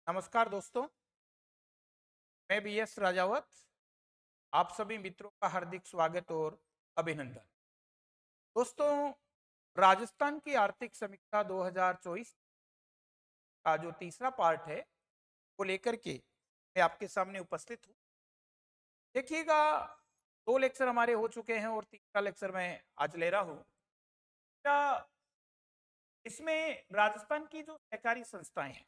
नमस्कार दोस्तों, मैं बीएस राजावत। आप सभी मित्रों का हार्दिक स्वागत और अभिनंदन। दोस्तों, राजस्थान की आर्थिक समीक्षा 2024 का जो तीसरा पार्ट है वो लेकर के मैं आपके सामने उपस्थित हूँ। देखिएगा, दो लेक्चर हमारे हो चुके हैं और तीसरा लेक्चर मैं आज ले रहा हूँ। क्या इसमें राजस्थान की जो सहकारी संस्थाएं हैं,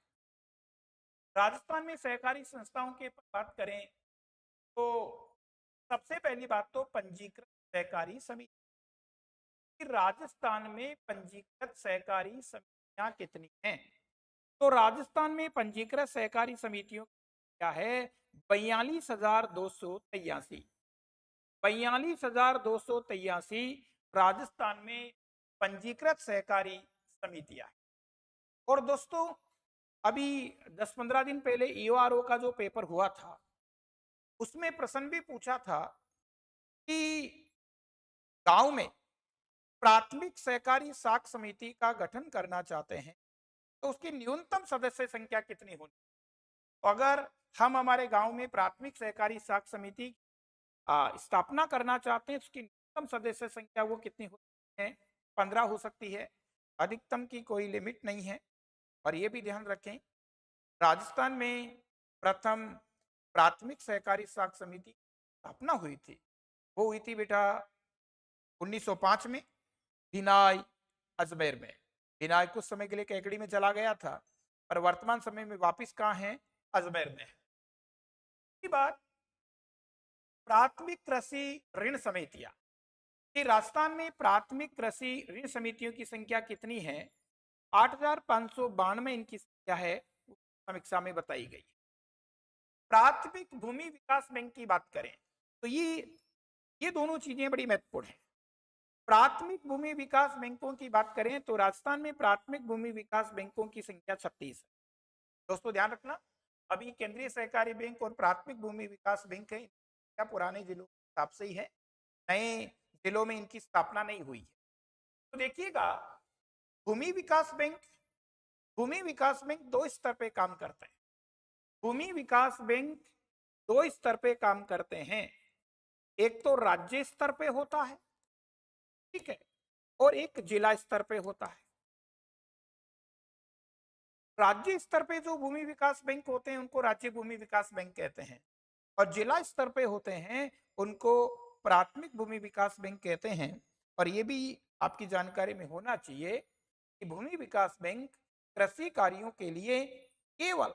राजस्थान में सहकारी संस्थाओं की बात करें तो सबसे पहली बात तो पंजीकृत सहकारी समिति। राजस्थान में पंजीकृत सहकारी समितियां कितनी हैं? तो राजस्थान में पंजीकृत सहकारी समितियों क्या है? 42,283। 42,283 राजस्थान में पंजीकृत सहकारी समितियां हैं। और दोस्तों, अभी 10-15 दिन पहले ईओआरओ का जो पेपर हुआ था उसमें प्रश्न भी पूछा था कि गांव में प्राथमिक सहकारी साख समिति का गठन करना चाहते हैं तो उसकी न्यूनतम सदस्य संख्या कितनी होनी? तो अगर हम हमारे गांव में प्राथमिक सहकारी साख समिति स्थापना करना चाहते हैं, उसकी न्यूनतम सदस्य संख्या वो कितनी होती है? 15 हो सकती है। अधिकतम की कोई लिमिट नहीं है। और ये भी ध्यान रखें, राजस्थान में प्रथम प्राथमिक सहकारी साख समिति स्थापना हुई थी, वो हुई थी बेटा 1905 में भिनाई अजमेर में। भिनाई कुछ समय के लिए कैकड़ी में चला गया था, पर वर्तमान समय में वापिस कहाँ है? अजमेर में। इसके बाद प्राथमिक कृषि ऋण समितियां, कि राजस्थान में प्राथमिक कृषि ऋण समितियों की संख्या कितनी है? 8,592 इनकी संख्या है, समीक्षा में बताई गई। प्राथमिक भूमि विकास बैंक की बात करें तो ये दोनों चीजें बड़ी महत्वपूर्ण है। प्राथमिक भूमि विकास बैंकों की बात करें तो राजस्थान में प्राथमिक भूमि विकास बैंकों की संख्या 36 है। दोस्तों ध्यान रखना, अभी केंद्रीय सहकारी बैंक और प्राथमिक भूमि विकास बैंक है, क्या पुराने जिलों के हिसाब से ही है, नए जिलों में इनकी स्थापना नहीं हुई है। तो देखिएगा, भूमि विकास बैंक दो स्तर पे काम करते हैं। भूमि विकास बैंक दो स्तर पे काम करते हैं। एक तो राज्य स्तर पे होता है, ठीक है, और एक जिला स्तर पे होता है। राज्य स्तर पे जो भूमि विकास बैंक होते हैं उनको राज्य भूमि विकास बैंक कहते हैं, और जिला स्तर पे होते हैं उनको प्राथमिक भूमि विकास बैंक कहते हैं। और ये भी आपकी जानकारी में होना चाहिए कि भूमि विकास बैंक कृषि कार्यों के लिए केवल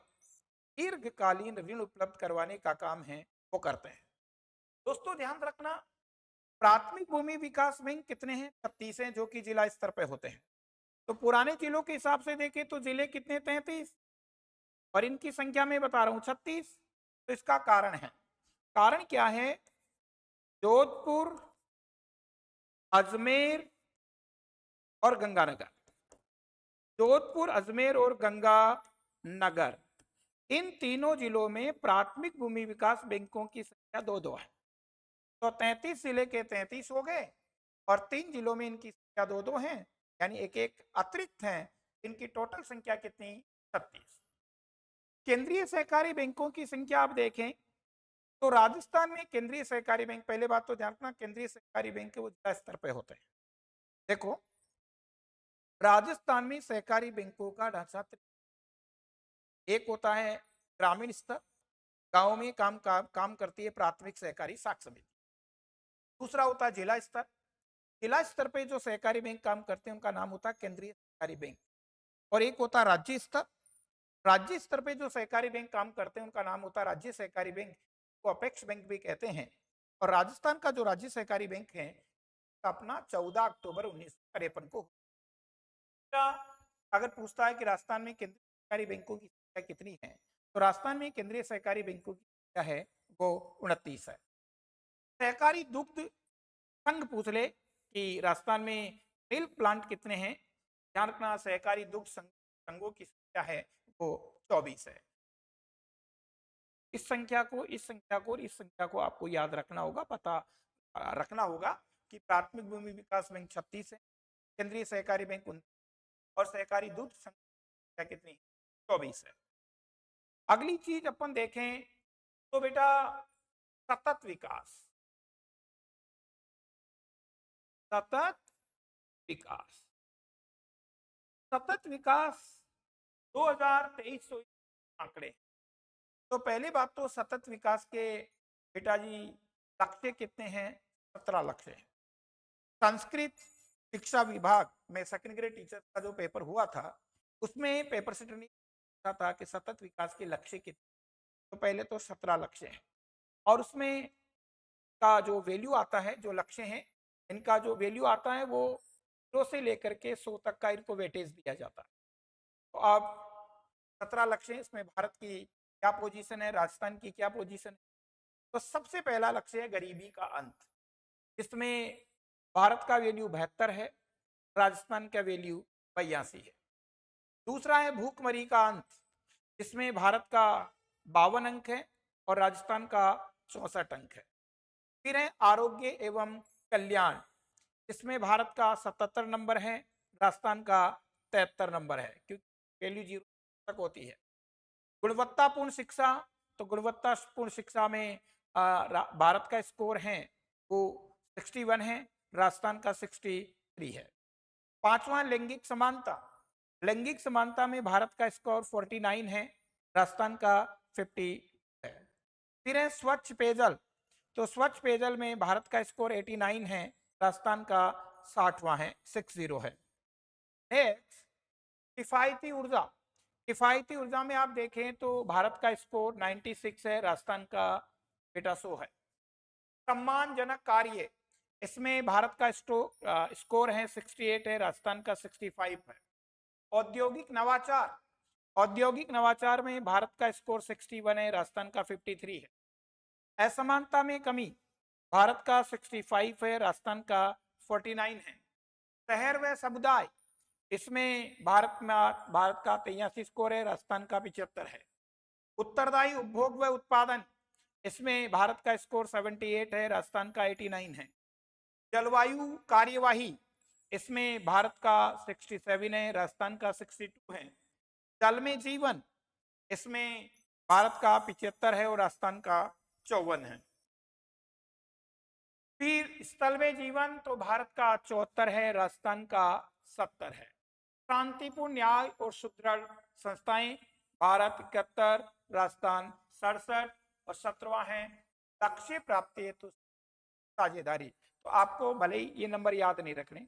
दीर्घकालीन ऋण उपलब्ध करवाने का काम है वो करते हैं। दोस्तों ध्यान रखना, प्राथमिक भूमि विकास बैंक कितने हैं? 36 हैं, जो कि जिला स्तर पे होते हैं। तो पुराने जिलों के हिसाब से देखें तो जिले कितने? 33, और इनकी संख्या में बता रहा हूं 36। तो इसका कारण है, कारण क्या है? जोधपुर, अजमेर और गंगानगर। जोधपुर, अजमेर और गंगानगर, इन तीनों जिलों में प्राथमिक भूमि विकास बैंकों की संख्या दो दो है। तो 33 जिले के 33 हो गए, और 3 जिलों में इनकी संख्या दो दो है, यानी एक एक अतिरिक्त है। इनकी टोटल संख्या कितनी? 36। केंद्रीय सहकारी बैंकों की संख्या आप देखें तो राजस्थान में केंद्रीय सहकारी बैंक, पहले बात तो ध्यान रखना, केंद्रीय सहकारी बैंक वो जिला स्तर पे होते हैं। देखो, राजस्थान में सहकारी बैंकों का ढांचा एक होता है ग्रामीण स्तर, गांव में काम करती है प्राथमिक सहकारी साख समिति। दूसरा होता है जिला स्तर। जिला स्तर पे जो सहकारी बैंक काम करते हैं उनका नाम होता है केंद्रीय सहकारी बैंक। और एक होता है राज्य स्तर। राज्य स्तर पे जो सहकारी बैंक काम करते हैं उनका नाम होता है राज्य सहकारी बैंक, को अपेक्ष बैंक भी कहते हैं। और राजस्थान का जो राज्य सहकारी बैंक है स्थापना 14 अक्टूबर 1953 को। अगर पूछता है कि राजस्थान में केंद्रीय सहकारी बैंकों की संख्या कितनी है, तो राजस्थान में केंद्रीय सहकारी बैंकों की संख्या है वो 29 है। सहकारी दुग्ध संघ पूछ ले कि राजस्थान में मिल्क प्लांट कितने हैं, ध्यान रखना सहकारी दुग्ध संघों की संख्या है वो 24 है। इस संख्या को इस संख्या को आपको याद रखना होगा, पता रखना होगा कि प्राथमिक भूमि विकास बैंक 36 है, केंद्रीय सहकारी बैंक 29, और सहकारी दूध संख्या कितनी? 24 है। अगली चीज अपन देखें तो बेटा सतत विकास। सतत विकास, सतत विकास 2023 आंकड़े। तो पहली बात तो सतत विकास के बेटा जी लक्ष्य कितने हैं? 17 लक्ष्य हैं। संस्कृत शिक्षा विभाग में सेकंड ग्रेड टीचर का जो पेपर हुआ था उसमें पेपर सेटर ने था कि सतत विकास के लक्ष्य कितने। तो पहले तो 17 लक्ष्य हैं और उसमें का जो वैल्यू आता है, जो लक्ष्य हैं इनका जो वैल्यू आता है वो 0 से लेकर के 100 तक का इनको वेटेज दिया जाता है। तो अब 17 लक्ष्य हैं, इसमें भारत की क्या पोजीशन है, राजस्थान की क्या पोजीशन है। तो सबसे पहला लक्ष्य है गरीबी का अंत, इसमें भारत का वैल्यू 72 है, राजस्थान का वैल्यू 82 है। दूसरा है भूखमरी का अंत, इसमें भारत का 52 अंक है और राजस्थान का 64 अंक है। फिर है आरोग्य एवं कल्याण, इसमें भारत का 77 नंबर है, राजस्थान का 73 नंबर है, क्योंकि वैल्यू 0 तक होती है। गुणवत्तापूर्ण शिक्षा, तो गुणवत्तापूर्ण शिक्षा में भारत का स्कोर है वो 61 है, राजस्थान का 63 है। पांचवा लैंगिक समानता, लैंगिक समानता में भारत का स्कोर 49 है, राजस्थान का 50 है। फिर है स्वच्छ पेयजल, तो स्वच्छ पेयजल में भारत का स्कोर 89 है, राजस्थान का 60वां है, 60 है। नेक्स्ट किफायती ऊर्जा, किफायती ऊर्जा में आप देखें तो भारत का स्कोर 96 है, राजस्थान का बेटा 100 है। सम्मानजनक कार्य, इसमें भारत का स्कोर है 68 है, राजस्थान का 65 है। औद्योगिक नवाचार, औद्योगिक नवाचार में भारत का स्कोर 61 है, राजस्थान का 53 है। असमानता में कमी, भारत का 65 है, राजस्थान का 49 है। शहर व समुदाय, इसमें भारत का 83 स्कोर है, राजस्थान का 75 है। उत्तरदायी उपभोग व उत्पादन, इसमें भारत का स्कोर 78 है, राजस्थान का 89 है। जलवायु कार्यवाही, इसमें भारत का 67 है, राजस्थान का 62 है। जल में जीवन, इसमें भारत का 75 है और राजस्थान का 54 है। फिर स्थल में जीवन, तो भारत का 74 है, राजस्थान का 70 है। शांतिपूर्ण न्याय और सुदृढ़ संस्थाएं, भारत 71, राजस्थान 67 और 17वां है लक्ष्य प्राप्ति हेतु साझेदारी। तो आपको भले ही ये नंबर याद नहीं रखने,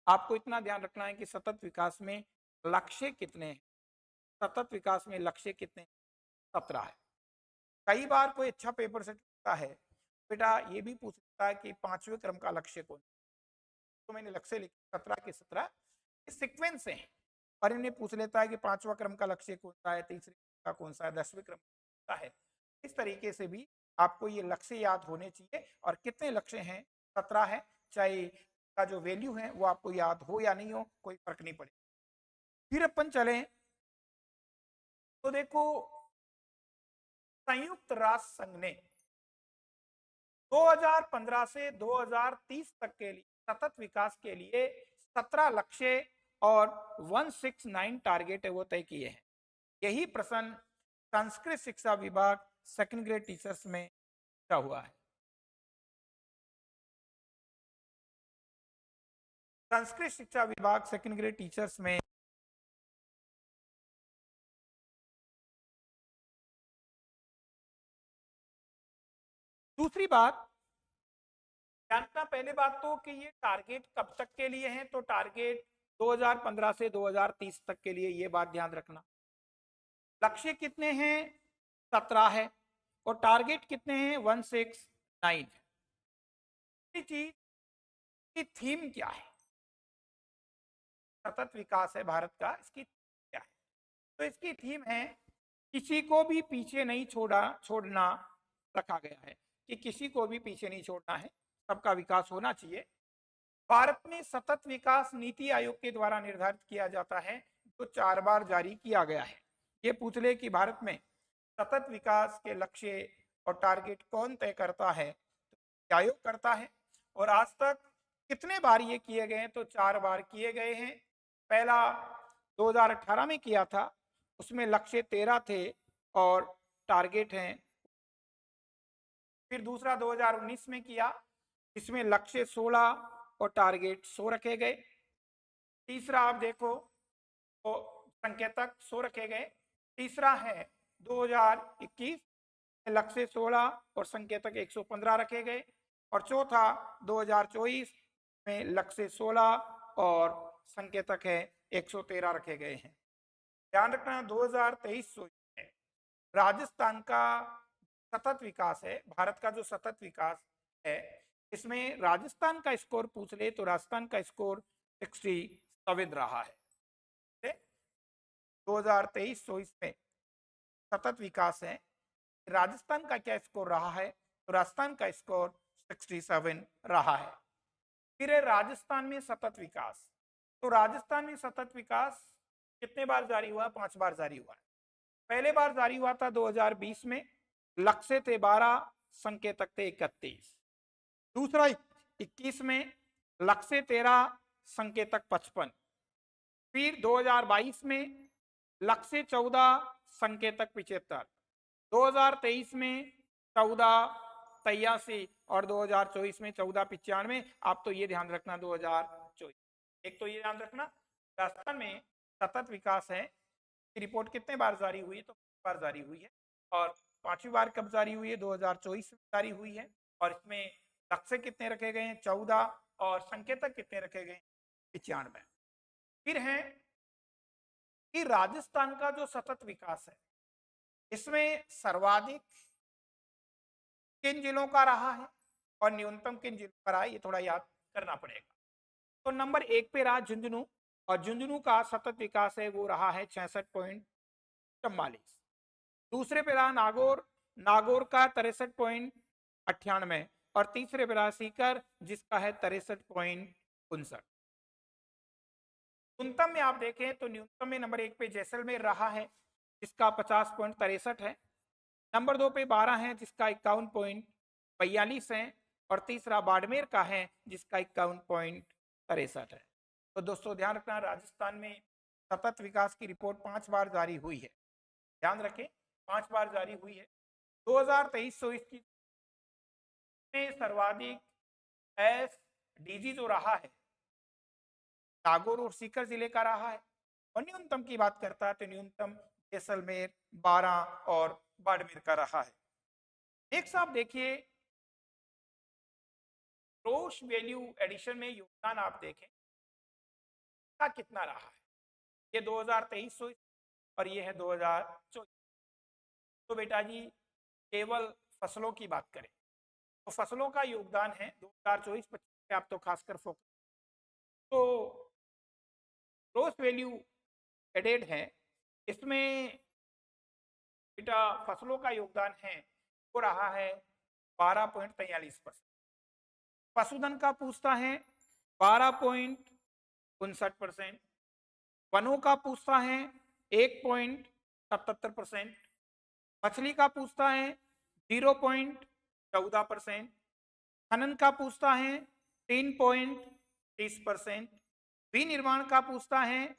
आपको इतना ध्यान रखना है कि सतत विकास में लक्ष्य कितने हैं। सतत विकास में लक्ष्य कितने? 17 है। कई बार कोई अच्छा पेपर से पूछता है बेटा ये भी पूछ सकता है कि 5वें क्रम का लक्ष्य कौन, तो मैंने लक्ष्य लिखा 17 के 17 सीक्वेंस है और इन्हें पूछ लेता है कि 5वां क्रम का लक्ष्य कौन सा है, तीसरे का कौन सा है, 10वें क्रम का है। इस तरीके से भी आपको ये लक्ष्य याद होने चाहिए और कितने लक्ष्य हैं, 17 है, चाहे का जो वैल्यू है वो आपको याद हो या नहीं हो कोई फर्क नहीं पड़ेगा। फिर अपन चले तो देखो संयुक्त राष्ट्र संघ ने 2015 से 2030 तक के लिए सतत विकास के लिए 17 लक्ष्य और 169 टारगेट है वो तय किए हैं। यही प्रश्न संस्कृत शिक्षा विभाग सेकंड ग्रेड टीचर्स में पूछा हुआ है। संस्कृत शिक्षा विभाग सेकंड ग्रेड टीचर्स में दूसरी बात जानना, पहले बात तो कि ये टारगेट कब तक के लिए हैं, तो टारगेट 2015 से 2030 तक के लिए, ये बात ध्यान रखना। लक्ष्य कितने हैं? 17 है और टारगेट कितने हैं? 169 है। चीज की थीम क्या है? सतत विकास है भारत का, इसकी क्या है? तो इसकी थीम है किसी को भी पीछे नहीं छोड़ना रखा गया है कि किसी को भी पीछे नहीं छोड़ना है, सबका विकास होना चाहिए। भारत में सतत विकास नीति आयोग के द्वारा निर्धारित किया जाता है, जो 4 बार जारी किया गया है। ये पूछ ले कि भारत में सतत विकास के लक्ष्य और टारगेट कौन तय करता है, तो आयोग करता है। और आज तक कितने बार ये किए गए हैं, तो 4 बार किए गए हैं। पहला 2018 में किया था उसमें लक्ष्य 13 थे और टारगेट हैं। फिर दूसरा 2019 में किया, इसमें लक्ष्य 16 और टारगेट 100 रखे गए। तीसरा आप देखो तो संकेतक 100 रखे गए। तीसरा है 2021, लक्ष्य 16 और संकेतक 115 रखे गए। और चौथा 2024 में लक्ष्य 16 और संकेतक है 113 रखे गए हैं। ध्यान रखना 2023 में राजस्थान का सतत विकास है, भारत का जो सतत विकास है, इसमें राजस्थान का स्कोर पूछ ले तो राजस्थान का स्कोर 67 रहा है। 2023-24 में सतत विकास है, राजस्थान का क्या स्कोर रहा है, तो राजस्थान का स्कोर 67 रहा है। फिर है राजस्थान में सतत विकास, तो राजस्थान में सतत विकास कितने बार जारी हुआ? 5 बार जारी हुआ है। पहले बार जारी हुआ था 2020 में, लक्ष्य थे 12, संकेतक थे 31। दूसरा 21 में लक्ष्य 13, संकेतक 55। फिर 2022 में लक्ष्य 14, संकेतक 75। 2023 में 1483 और 2024 में 1495। आप तो ये ध्यान रखना 2024, एक तो ये ध्यान रखना राजस्थान में सतत विकास है की रिपोर्ट कितने बार जारी हुई है, तो 5 बार जारी हुई है। और 5वीं बार कब जारी हुई है? 2024 में जारी हुई है। और इसमें लक्ष्य कितने रखे गए हैं? 14 और संकेतक कितने रखे गए? 95। फिर है कि राजस्थान का जो सतत विकास है, इसमें सर्वाधिक किन जिलों का रहा है और न्यूनतम किन जिलों का रहा है, ये थोड़ा याद करना पड़ेगा। तो नंबर 1 पे रहा झुंझुनू, और झुंझुनू का सतत विकास है वो रहा है 66.44। दूसरे पे रहा नागौर, नागौर का 63.98। और तीसरे पे रहा सीकर, जिसका है 63.59। न्यूनतम में आप देखें तो न्यूनतम में नंबर 1 पे जैसलमेर रहा है, जिसका 50.63 है। नंबर 2 पे 12 है, जिसका 51.42 है। और तीसरा बाड़मेर का है, जिसका 51.63 है। तो दोस्तों ध्यान रखना राजस्थान में सतत विकास की रिपोर्ट 5 बार जारी हुई है, ध्यान रखें 5 बार जारी हुई है। 2023-24 की में सर्वाधिक एसडीजी जो रहा है नागौर और सीकर जिले का रहा है। और न्यूनतम की बात करता है तो न्यूनतम जैसलमेर 12 और बाड़मेर का रहा है। नेक्स्ट आप देखिए ग्रोस वैल्यू एडिशन में योगदान आप देखें का कितना रहा है। ये 2023 और ये है 2024। तो बेटा जी केवल फसलों की बात करें तो फसलों का योगदान है 2024-25 पे आप तो खासकर फोकस। तो ग्रोस वैल्यू एडेड है, इसमें बेटा फसलों का योगदान है वो रहा है 12.43%। पशुधन का पूछता है 12.59%। वनों का पूछता है 1.77%। मछली का पूछता है 0.14%। खनन का पूछता है 3.30%। विनिर्माण का पूछता है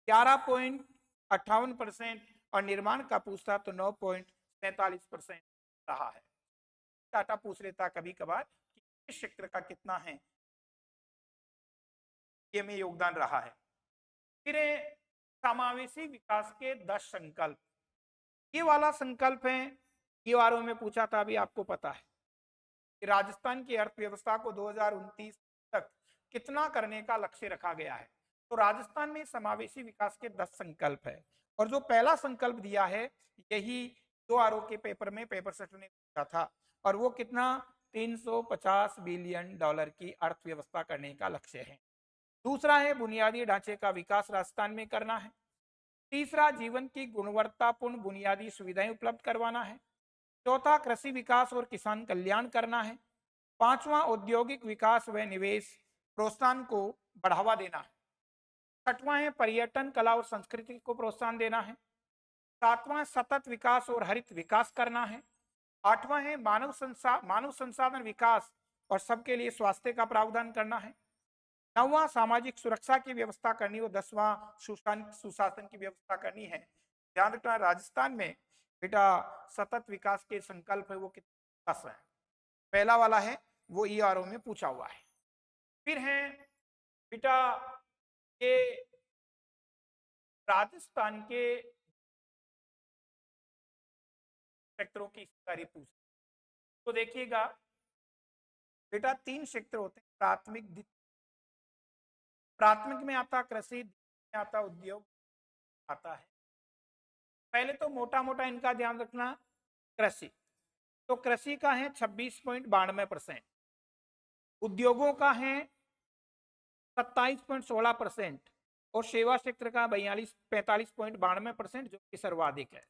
11.58%। और निर्माण का पूछता तो 9.47% रहा है। डाटा पूछ लेता कभी कभार कि इस क्षेत्र का कितना है ये में योगदान रहा है। फिर समावेशी विकास के 10 संकल्प, ये वाला संकल्प है ये वारों में पूछा था, अभी आपको पता है कि राजस्थान की अर्थव्यवस्था को 2029 तक कितना करने का लक्ष्य रखा गया है। तो राजस्थान में समावेशी विकास के 10 संकल्प है। और जो पहला संकल्प दिया है यही 2 आरओ के पेपर में पेपर सेटर ने पूछा था, और वो कितना 350 बिलियन डॉलर की अर्थव्यवस्था करने का लक्ष्य है। दूसरा है बुनियादी ढांचे का विकास राजस्थान में करना है। तीसरा जीवन की गुणवत्तापूर्ण बुनियादी सुविधाएं उपलब्ध करवाना है। चौथा कृषि विकास और किसान कल्याण करना है। पांचवा औद्योगिक विकास व निवेश प्रोत्साहन को बढ़ावा देना है। छठवां है पर्यटन कला और संस्कृति को प्रोत्साहन देना है। सातवां सतत विकास और हरित विकास करना है। आठवां है मानव संसाधन विकास और सबके लिए स्वास्थ्य का प्रावधान करना है। नौवां सामाजिक सुरक्षा की व्यवस्था करनी और 10वां सुशासन की व्यवस्था करनी है। ध्यान रखना राजस्थान में बेटा सतत विकास के संकल्प है वो कितने 10 है। पहला वाला है वो ईआरओ में पूछा हुआ है। फिर है बेटा ये राजस्थान के सेक्टरों की जानकारी पूछ। तो देखिएगा बेटा 3 सेक्टर होते हैं, प्राथमिक प्राथमिक में आता कृषि, में आता उद्योग आता है। पहले तो मोटा मोटा इनका ध्यान रखना कृषि, तो कृषि का है 26.92%, उद्योगों का है 27.16% और सेवा क्षेत्र का 45.92%, जो कि सर्वाधिक है।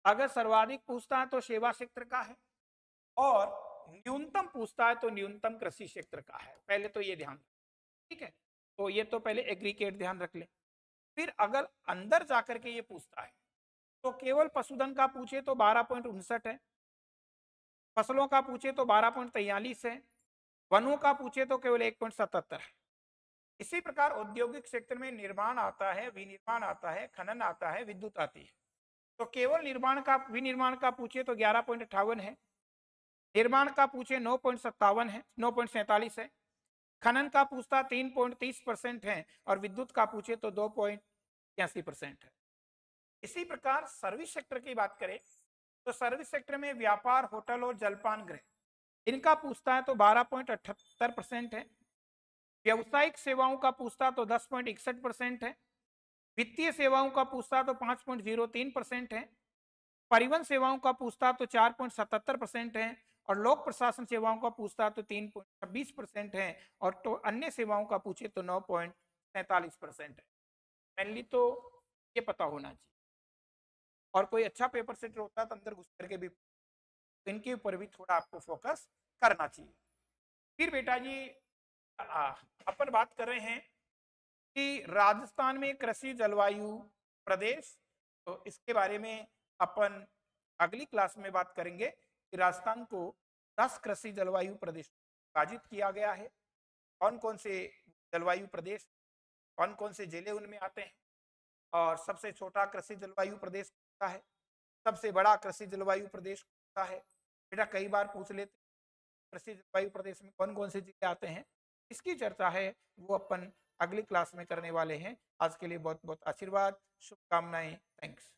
अगर सर्वाधिक पूछता है तो सेवा क्षेत्र का है और न्यूनतम पूछता है तो न्यूनतम कृषि क्षेत्र का है। पहले तो ये ध्यान, ठीक है, तो ये तो पहले एग्रीगेट ध्यान रख ले। फिर अगर अंदर जाकर के ये पूछता है तो केवल पशुधन का पूछे तो 12.59 है, फसलों का पूछे तो 12.43 है, वनों का पूछे तो केवल 1.77 है। इसी प्रकार औद्योगिक क्षेत्र में निर्माण आता है, विनिर्माण आता है, खनन आता है, विद्युत आती है। तो केवल निर्माण का विनिर्माण का पूछे तो 11.58 है, निर्माण का पूछे 9.57 है, 9.47 है, खनन का पूछता 3.30% है और विद्युत का पूछे तो 2.83% है। इसी प्रकार सर्विस सेक्टर की बात करें तो सर्विस सेक्टर में व्यापार, होटल और जलपान गृह, इनका पूछता है तो 12.78% है, व्यवसायिक सेवाओं का पूछता तो 10.61% है, वित्तीय सेवाओं का पूछता तो 5.03% है, परिवहन सेवाओं का पूछता तो 4.77% है और लोक प्रशासन सेवाओं का पूछता तो 3.26% है और तो अन्य सेवाओं का पूछे तो 9.47% है। मेनली तो ये पता होना चाहिए, और कोई अच्छा पेपर सेटर होता तो अंदर घुस करके भी इनके ऊपर भी थोड़ा आपको फोकस करना चाहिए। फिर बेटा जी अपन बात कर रहे हैं कि राजस्थान में कृषि जलवायु प्रदेश, तो इसके बारे में अपन अगली क्लास में बात करेंगे कि राजस्थान को 10 कृषि जलवायु प्रदेश विभाजित किया गया है, कौन कौन से जलवायु प्रदेश, कौन कौन से जिले उनमें आते हैं, और सबसे छोटा कृषि जलवायु प्रदेश कौन सा है, सबसे बड़ा कृषि जलवायु प्रदेश कौन सा है। बेटा कई बार पूछ लेते कृषि जलवायु प्रदेश में कौन कौन से जिले आते हैं, इसकी चर्चा है वो अपन अगली क्लास में करने वाले हैं। आज के लिए बहुत बहुत आशीर्वाद, शुभकामनाएं, थैंक्स।